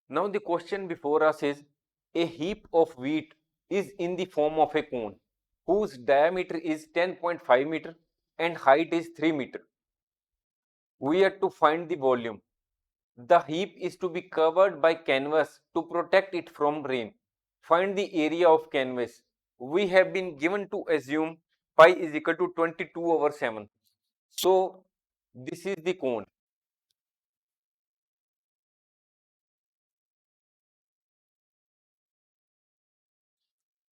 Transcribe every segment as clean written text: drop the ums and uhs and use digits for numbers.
Now the question before us is, a heap of wheat is in the form of a cone whose diameter is 10.5 meter and height is 3 meter. We are to find the volume. The heap is to be covered by canvas to protect it from rain. Find the area of canvas. We have been given to assume pi is equal to 22/7. So this is the cone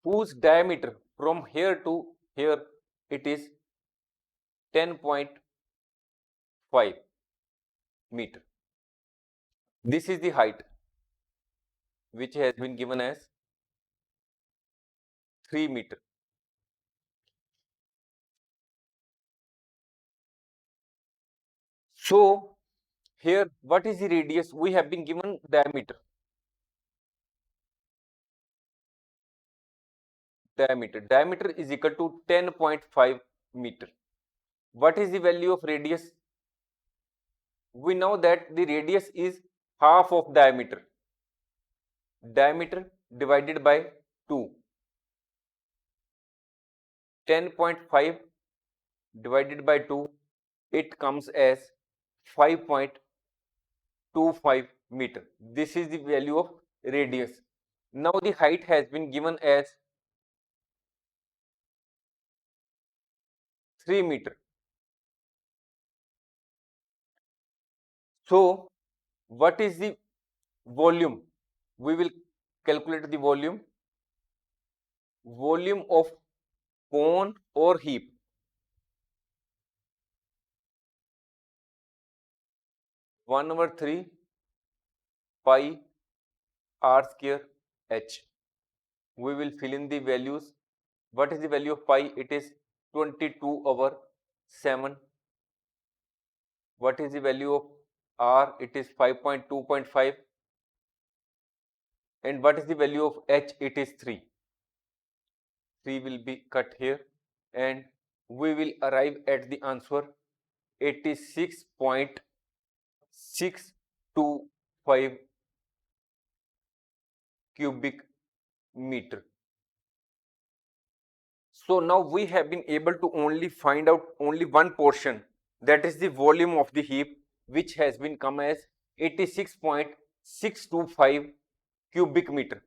whose diameter from here to here it is 10.5 meter. This is the height which has been given as 3 meter. So here what is the radius? We have been given diameter. Diameter is equal to 10.5 meter. What is the value of radius? We know that the radius is half of diameter. Diameter divided by 2. 10.5 divided by 2, it comes as 5.25 meter. This is the value of radius. Now the height has been given as 3 meter. So what is the volume? We will calculate the volume. Volume of cone or heap. One over 3 pi r square h. We will fill in the values. What is the value of pi? It is 22/7. What is the value of r? It is 5.2.5. And what is the value of h? It is 3. 3 will be cut here and we will arrive at the answer 86.625 cubic meter. So now we have been able to only find out only one portion, that is the volume of the heap, which has been come as 86.625 cubic meter.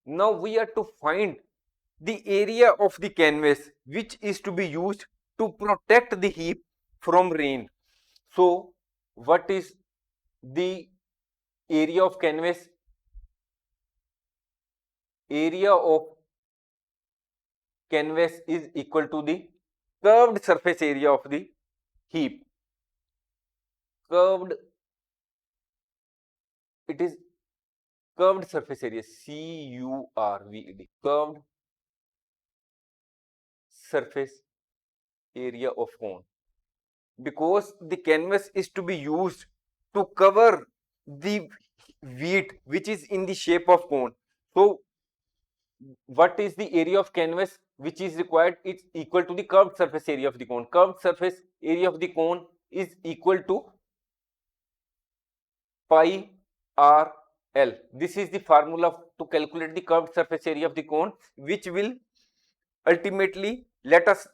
Now we are to find the area of the canvas which is to be used to protect the heap from rain. So what is the area of canvas? Area of canvas is equal to the curved surface area of the heap. Curved, it is curved surface area, CURVED, curved surface area of cone. Because the canvas is to be used to cover the wheat which is in the shape of cone. So what is the area of canvas which is required? It's equal to the curved surface area of the cone. Curved surface area of the cone is equal to pi r l. This is the formula to calculate the curved surface area of the cone, which will ultimately let us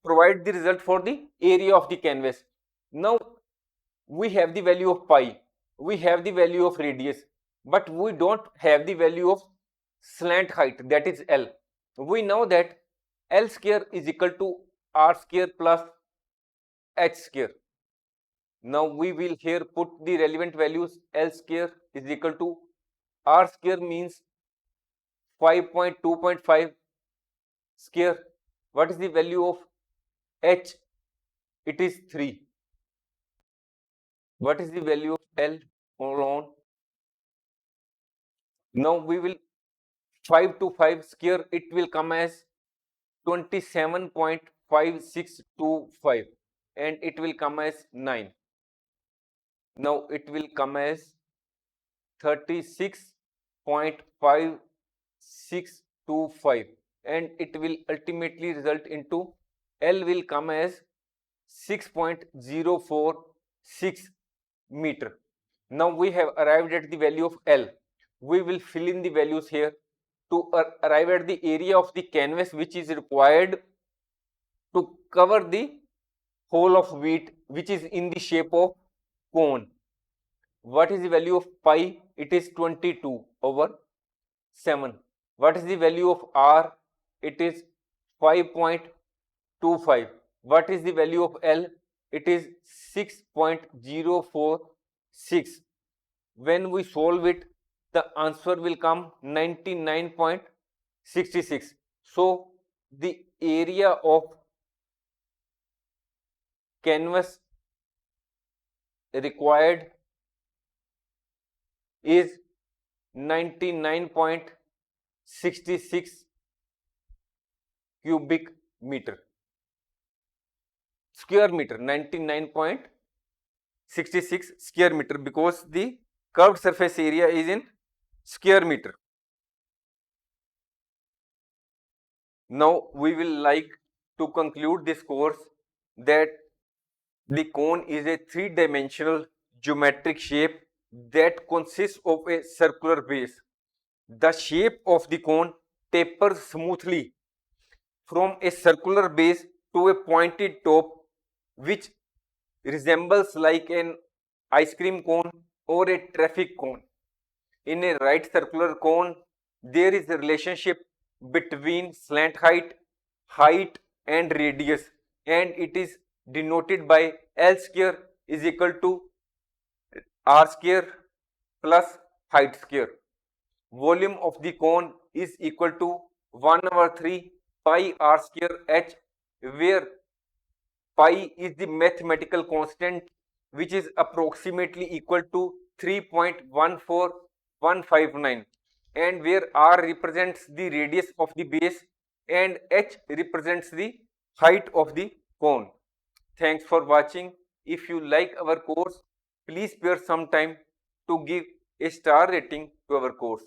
provide the result for the area of the canvas. Now we have the value of pi, we have the value of radius, but we don't have the value of slant height, that is L. We know that L square is equal to R square plus H square. Now we will here put the relevant values. L square is equal to R square means 5.2.5 square. What is the value of H? It is 3. What is the value of L? Hold on. Now we will 5 to 5 square, it will come as 27.5625 and it will come as 9. Now it will come as 36.5625 and it will ultimately result into L will come as 6.046 meter. Now we have arrived at the value of L. we will fill in the values here to arrive at the area of the canvas which is required to cover the whole of wheat which is in the shape of cone. What is the value of pi? It is 22/7. What is the value of r? It is 5.25. What is the value of L? It is 6.046. When we solve it, the answer will come 99.66. So the area of canvas required is 99.66 cubic meter. Square meter, 99.66 square meter, because the curved surface area is in square meter. Now we will like to conclude this course that the cone is a three-dimensional geometric shape that consists of a circular base. The shape of the cone tapers smoothly from a circular base to a pointed top, which resembles like an ice cream cone or a traffic cone. In a right circular cone, there is a relationship between slant height, height and radius, and it is denoted by L square is equal to r square plus height square. Volume of the cone is equal to 1/3 pi r square h, where pi is the mathematical constant which is approximately equal to 3.14159, and where r represents the radius of the base and h represents the height of the cone. Thanks for watching. If you like our course, please spare some time to give a star rating to our course.